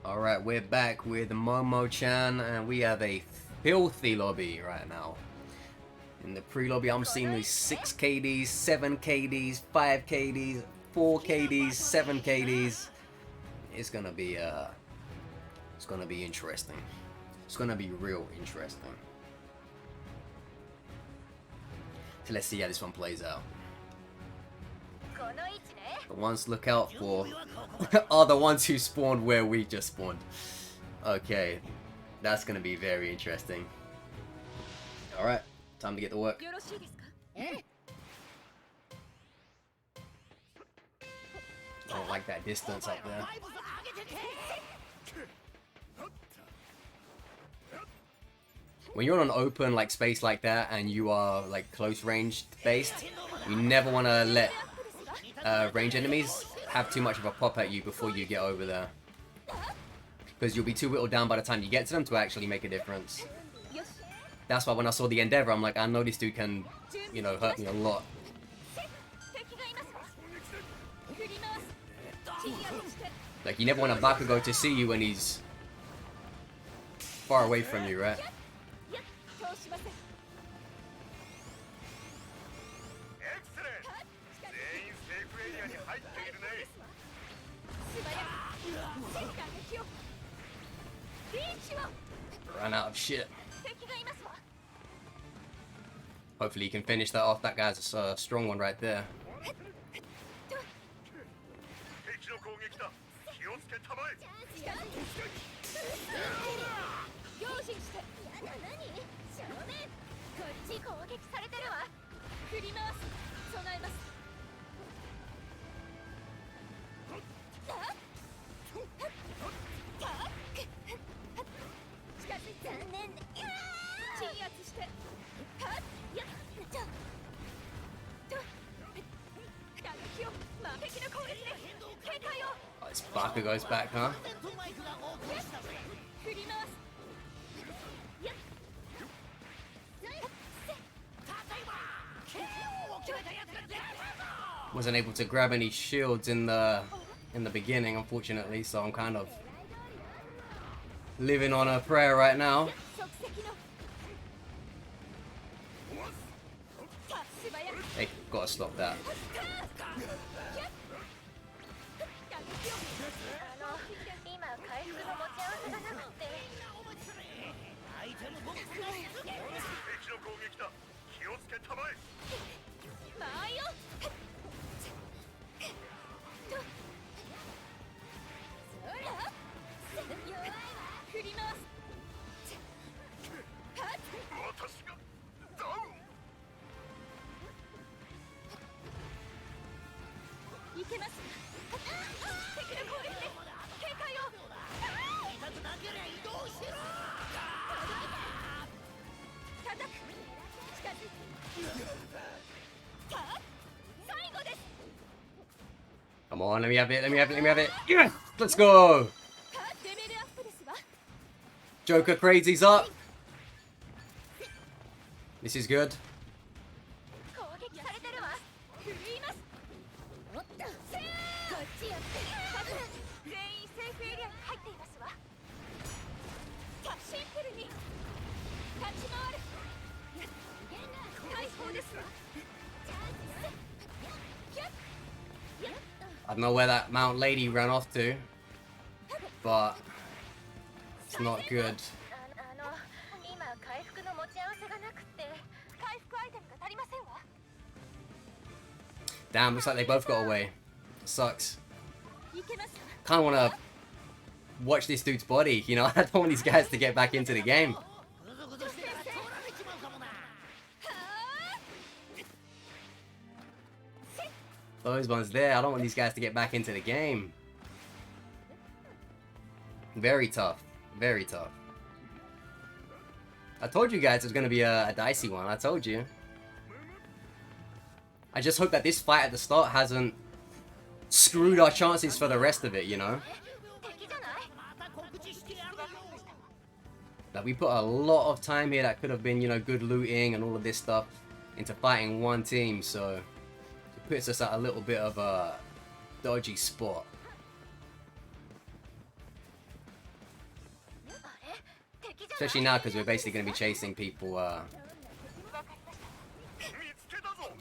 Alright, we're back with Momo-chan, and we have a filthy lobby right now. In the pre-lobby, I'm seeing these 6 KDs, 7 KDs, 5 KDs, 4 KDs, 7 KDs. It's gonna be interesting. It's gonna be real interesting. So let's see how this one plays out. The ones to look out for are the ones who spawned where we just spawned. Okay, that's gonna be very interesting. Alright, time to get to work. I don't like that distance up there. When you're on an open like space like that and you are like close range based, you never want to let range enemies have too much of a pop at you before you get over there, because you'll be too whittled down by the time you get to them to actually make a difference. That's why when I saw the Endeavor, I'm like, I know this dude can, you know, hurt me a lot. Like, you never want a Bakugo to see you when he's far away from you, right? Ran out of shit. Hopefully you can finish that off. That guy's a strong one right there. Oh, this Bakugo's back, huh? Wasn't able to grab any shields in the beginning, unfortunately, so I'm kind of living on a prayer right now. Hey, gotta stop that. Come on, let me have it, let me have it, let me have it. Yes! Let's go! Joker Crazy's up. This is good. I don't know where that Mount Lady ran off to, but it's not good. Damn, looks like they both got away. Sucks. Kind of want to watch this dude's body, you know? I don't want these guys to get back into the game. Those ones there, I don't want these guys to get back into the game. Very tough. Very tough. I told you guys it was going to be a dicey one. I told you. I just hope that this fight at the start hasn't screwed our chances for the rest of it, you know? Like, we put a lot of time here that could have been, you know, good looting and all of this stuff into fighting one team, so it puts us at a little bit of a dodgy spot. Especially now, because we're basically going to be chasing people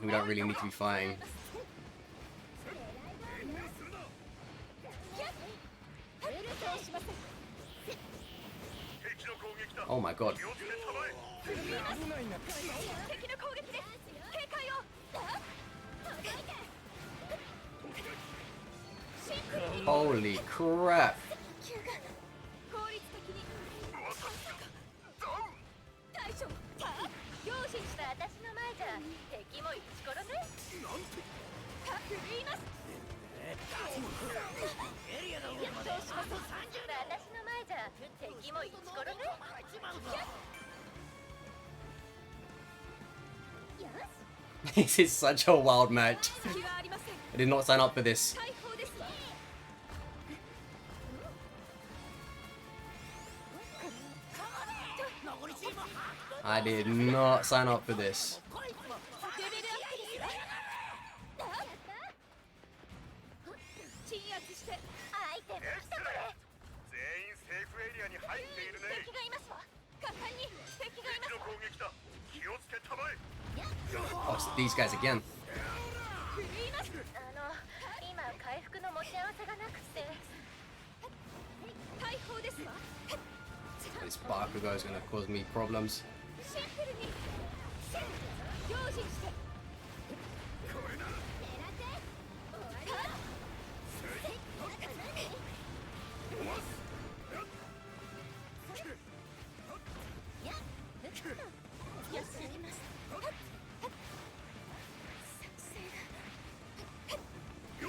who don't really need to be fighting. Oh my god. Holy crap. This is such a wild match. I did not sign up for this. I did not sign up for this. Oh, it's these guys again. This Bakugo is going to cause me problems.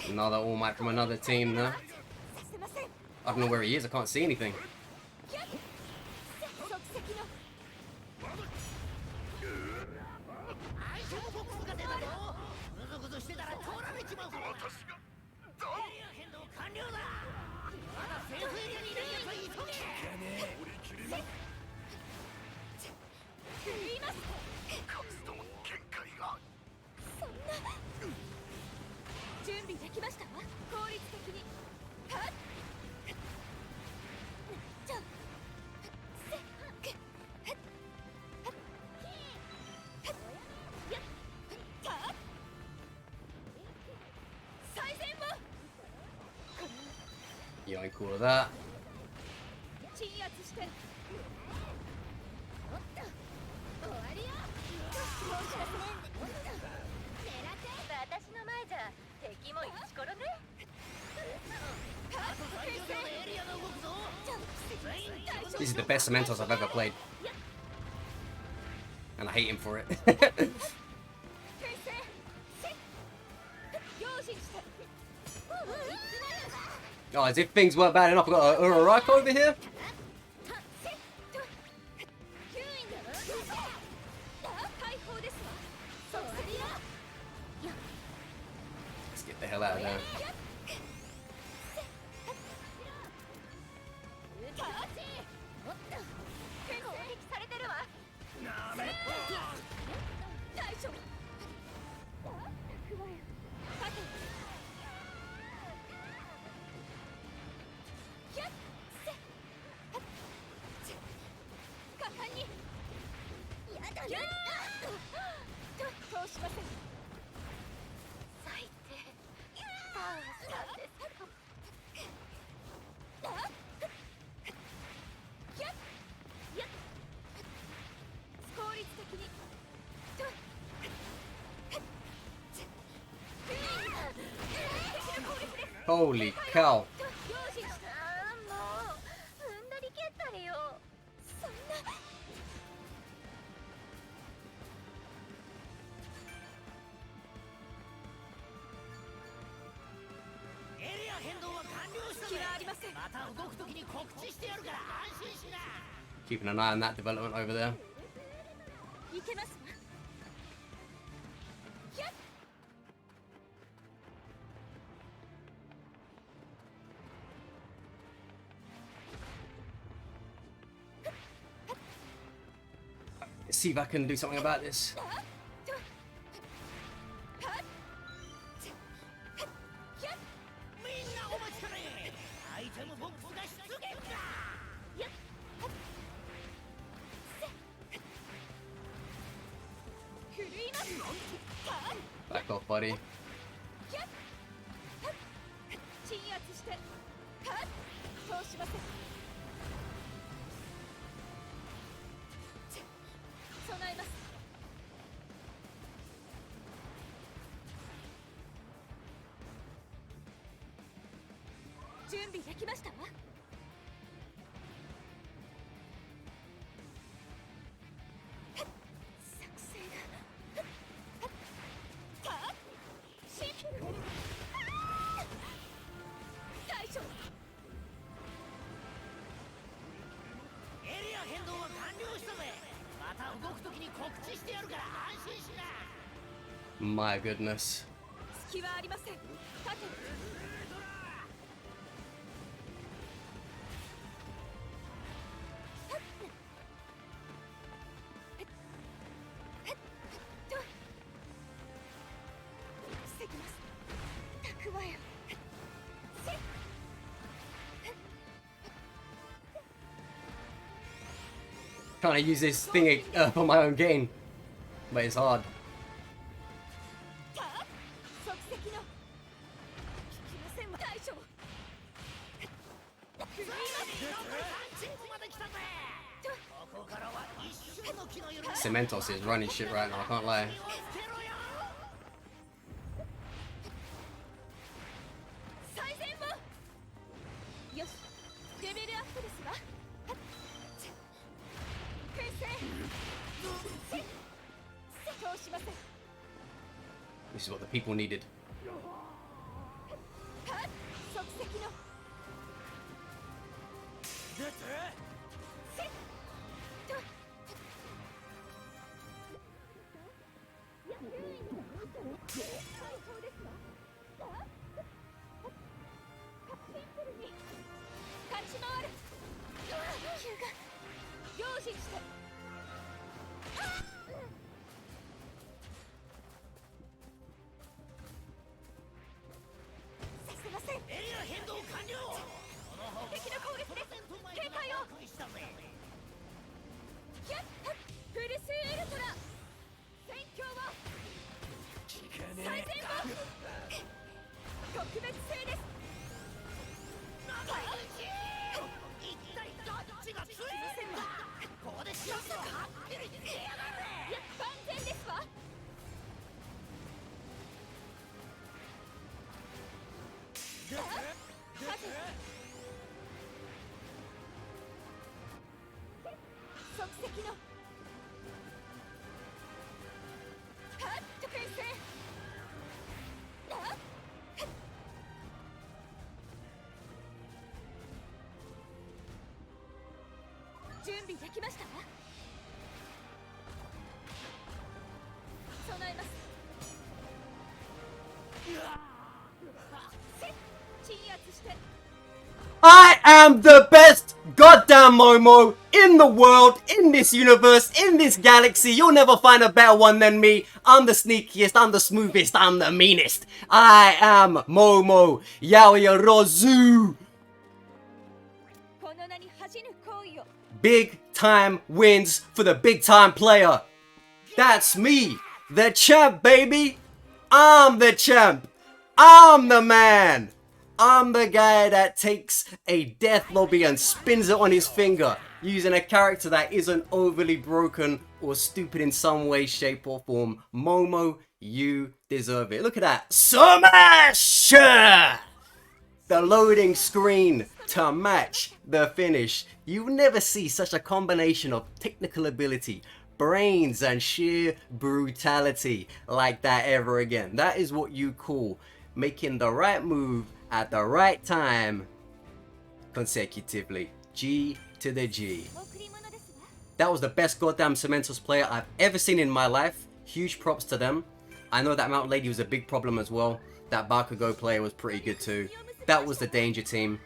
Another All Might from another team now. I don't know where he is, I can't see anything. Yeah, I'm cool with that. This is the best Cementoss I've ever played. And I hate him for it. Oh, as if things weren't bad enough, I've got a Uraraka over here. Let's get the hell out of there. Holy cow. Keeping an eye on that development over there. Let's see if I can do something about this. buddy. My goodness. Trying to use this thing for my own gain, but it's hard. Cementoss is running shit right now, I can't lie. This is what the people needed. I am the best goddamn Momo in the world, in this universe, in this galaxy. You'll never find a better one than me. I'm the sneakiest, I'm the smoothest, I'm the meanest. I am Momo Yaoyorozu. Big time wins for the big time player. That's me, the champ, baby. I'm the champ. I'm the man. I'm the guy that takes a death lobby and spins it on his finger using a character that isn't overly broken or stupid in some way, shape or form. Momo, you deserve it. Look at that. Smash! The loading screen to match the finish. You never see such a combination of technical ability, brains and sheer brutality like that ever again. That is what you call making the right move at the right time consecutively. G to the G. That was the best goddamn Cementoss player I've ever seen in my life. Huge props to them. I know that Mount Lady was a big problem as well. That Bakugo player was pretty good too. That was the danger team.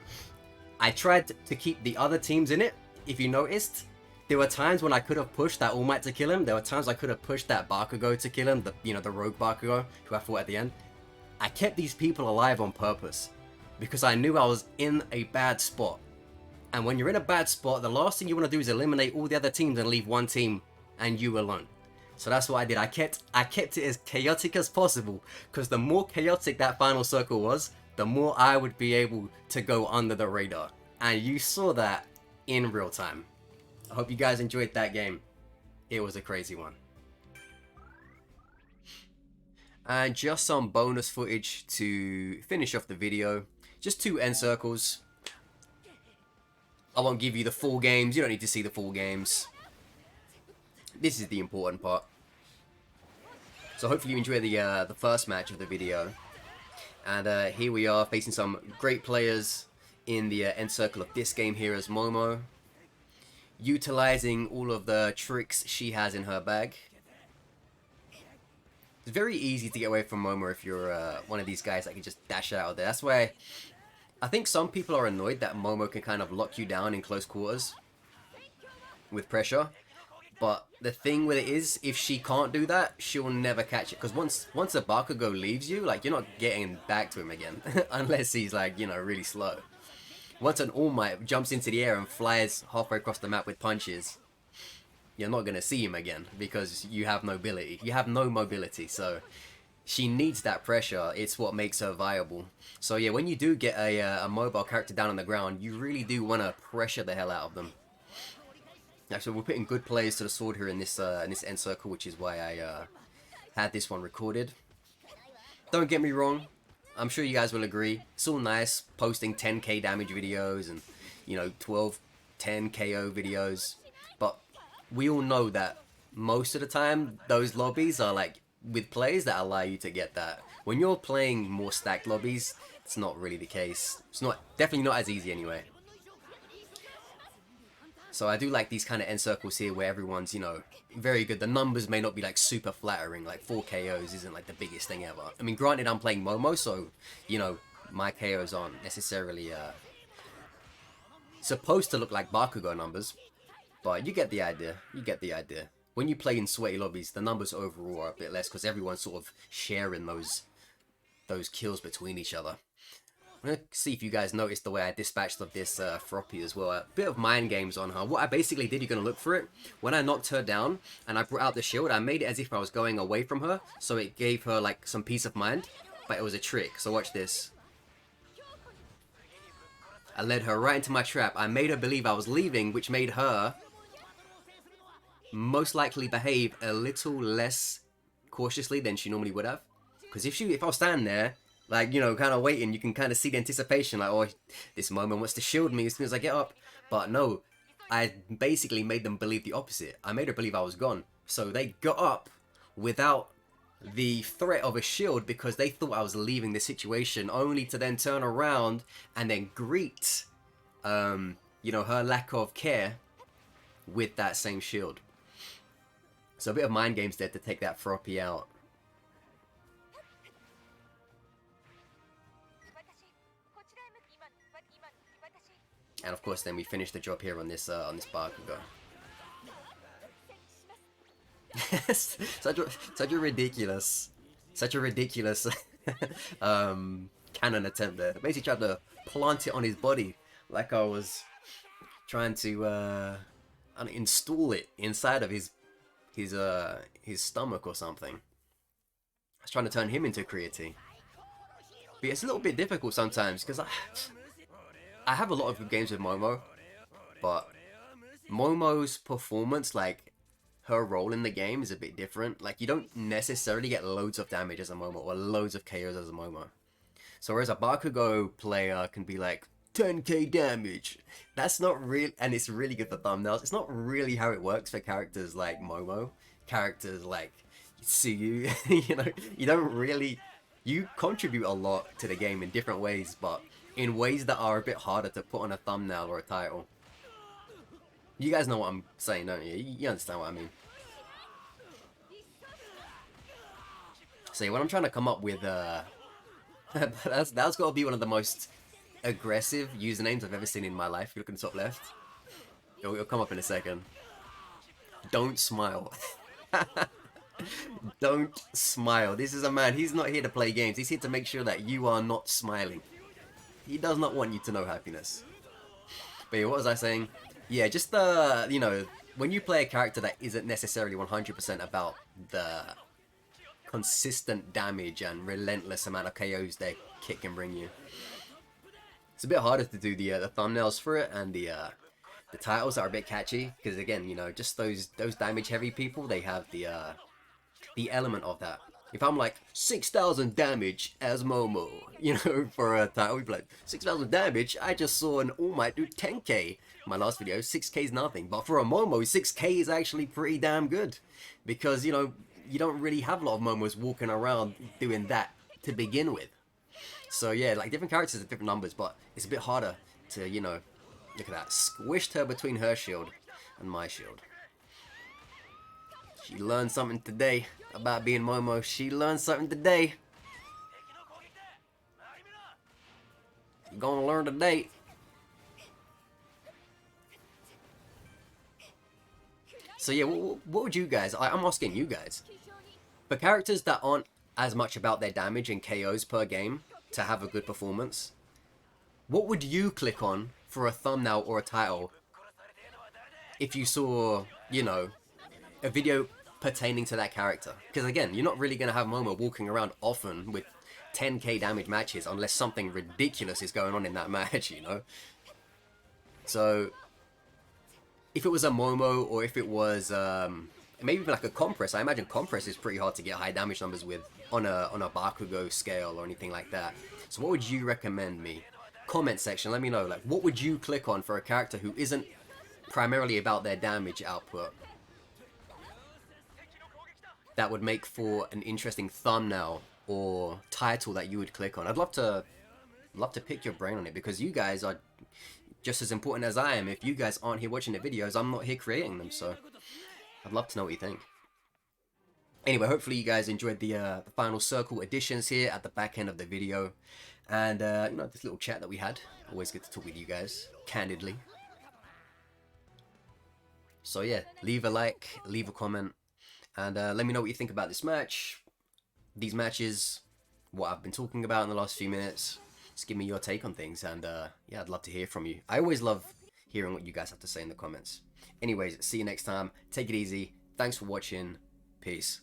I tried to keep the other teams in it. If you noticed, there were times when I could have pushed that All Might to kill him. There were times I could have pushed that Bakugo to kill him. The rogue Bakugo, who I fought at the end. I kept these people alive on purpose because I knew I was in a bad spot. And when you're in a bad spot, the last thing you want to do is eliminate all the other teams and leave one team and you alone. So that's what I did. I kept it as chaotic as possible, because the more chaotic that final circle was, the more I would be able to go under the radar. And you saw that in real time. I hope you guys enjoyed that game. It was a crazy one. And just some bonus footage to finish off the video. Just 2 end circles. I won't give you the full games. You don't need to see the full games. This is the important part. So hopefully you enjoy the first match of the video. And here we are facing some great players in the end circle of this game here as Momo. Utilizing all of the tricks she has in her bag. It's very easy to get away from Momo if you're one of these guys that can just dash out of there. That's why I think some people are annoyed that Momo can kind of lock you down in close quarters with pressure. But the thing with it is, if she can't do that, she'll never catch it. Because once a Bakugo leaves you, like, you're not getting back to him again. Unless he's, like, you know, really slow. Once an All Might jumps into the air and flies halfway across the map with punches, you're not going to see him again. Because you have mobility. You have no mobility. So she needs that pressure. It's what makes her viable. So yeah, when you do get a mobile character down on the ground, you really do want to pressure the hell out of them. Actually, we're putting good plays to the sword here in this end circle, which is why I had this one recorded. Don't get me wrong, I'm sure you guys will agree. It's all nice posting 10k damage videos and, you know, 10 KO videos, but we all know that most of the time those lobbies are like with plays that allow you to get that. When you're playing more stacked lobbies, it's not really the case. It's definitely not as easy anyway. So I do like these kind of end circles here where everyone's, you know, very good. The numbers may not be like super flattering, like 4 KOs isn't like the biggest thing ever. I mean, granted, I'm playing Momo, so, you know, my KOs aren't necessarily supposed to look like Bakugo numbers, but you get the idea. You get the idea. When you play in sweaty lobbies, the numbers overall are a bit less because everyone's sort of sharing those kills between each other. I'm gonna see if you guys noticed the way I dispatched of this Froppy as well. A bit of mind games on her. What I basically did, you're gonna look for it. When I knocked her down and I brought out the shield, I made it as if I was going away from her, so it gave her like some peace of mind. But it was a trick. So watch this. I led her right into my trap. I made her believe I was leaving, which made her most likely behave a little less cautiously than she normally would have. Because if I was standing there, like, you know, kind of waiting, you can kind of see the anticipation, like, oh, this moment wants to shield me as soon as I get up. But no, I basically made them believe the opposite. I made her believe I was gone. So they got up without the threat of a shield because they thought I was leaving the situation, only to then turn around and then greet, you know, her lack of care with that same shield. So a bit of mind games there to take that Froppy out. And of course, then we finish the job here on this Bakugo. such a ridiculous cannon attempt there. Basically tried to plant it on his body like I was trying to install it inside of his stomach or something. I was trying to turn him into creatine. But it's a little bit difficult sometimes because I have a lot of good games with Momo, but Momo's performance, like her role in the game, is a bit different. Like, you don't necessarily get loads of damage as a Momo or loads of KOs as a Momo. So whereas a Bakugo player can be like 10k damage, that's not real, and it's really good for thumbnails. It's not really how it works for characters like Momo, characters like Tsuyu. You know, you don't really, you contribute a lot to the game in different ways, but in ways that are a bit harder to put on a thumbnail or a title. You guys know what I'm saying, don't you? You understand what I mean. So when I'm trying to come up with that's got to be one of the most aggressive usernames I've ever seen in my life. If you look in the top left, it'll come up in a second. Don't smile. Don't smile. This is a man. He's not here to play games. He's here to make sure that you are not smiling. He does not want you to know happiness. But yeah, what was I saying? Yeah, just you know, when you play a character that isn't necessarily 100% about the consistent damage and relentless amount of KOs their kit can bring you, it's a bit harder to do the thumbnails for it, and the titles are a bit catchy because, again, you know, just those damage heavy people, they have the element of that. If I'm like 6,000 damage as Momo, you know, for a title, we'd be like 6,000 damage. I just saw an All Might do 10k. My last video, 6k is nothing, but for a Momo, 6k is actually pretty damn good, because, you know, you don't really have a lot of Momos walking around doing that to begin with. So yeah, like different characters have different numbers, but it's a bit harder to, you know, look at that. Squished her between her shield and my shield. She learned something today about being Momo. She learned something today. You're gonna learn today. So yeah, what would you guys, I'm asking you guys, for characters that aren't as much about their damage and KOs per game to have a good performance, what would you click on for a thumbnail or a title if you saw, you know, a video pertaining to that character? Because again, you're not really going to have Momo walking around often with 10k damage matches unless something ridiculous is going on in that match, you know? So if it was a Momo, or if it was maybe even like a Compress, I imagine Compress is pretty hard to get high damage numbers with on a Bakugo scale or anything like that. So what would you recommend me? Comment section, let me know, like, what would you click on for a character who isn't primarily about their damage output, that would make for an interesting thumbnail or title that you would click on? I'd love to pick your brain on it, because you guys are just as important as I am. If you guys aren't here watching the videos, I'm not here creating them, so I'd love to know what you think. Anyway, hopefully you guys enjoyed the final circle additions here at the back end of the video, and you know, this little chat that we had. Always good to talk with you guys candidly. So yeah, leave a like, leave a comment, and let me know what you think about this match, these matches, what I've been talking about in the last few minutes. Just give me your take on things, and yeah, I'd love to hear from you. I always love hearing what you guys have to say in the comments. Anyways, see you next time. Take it easy. Thanks for watching. Peace.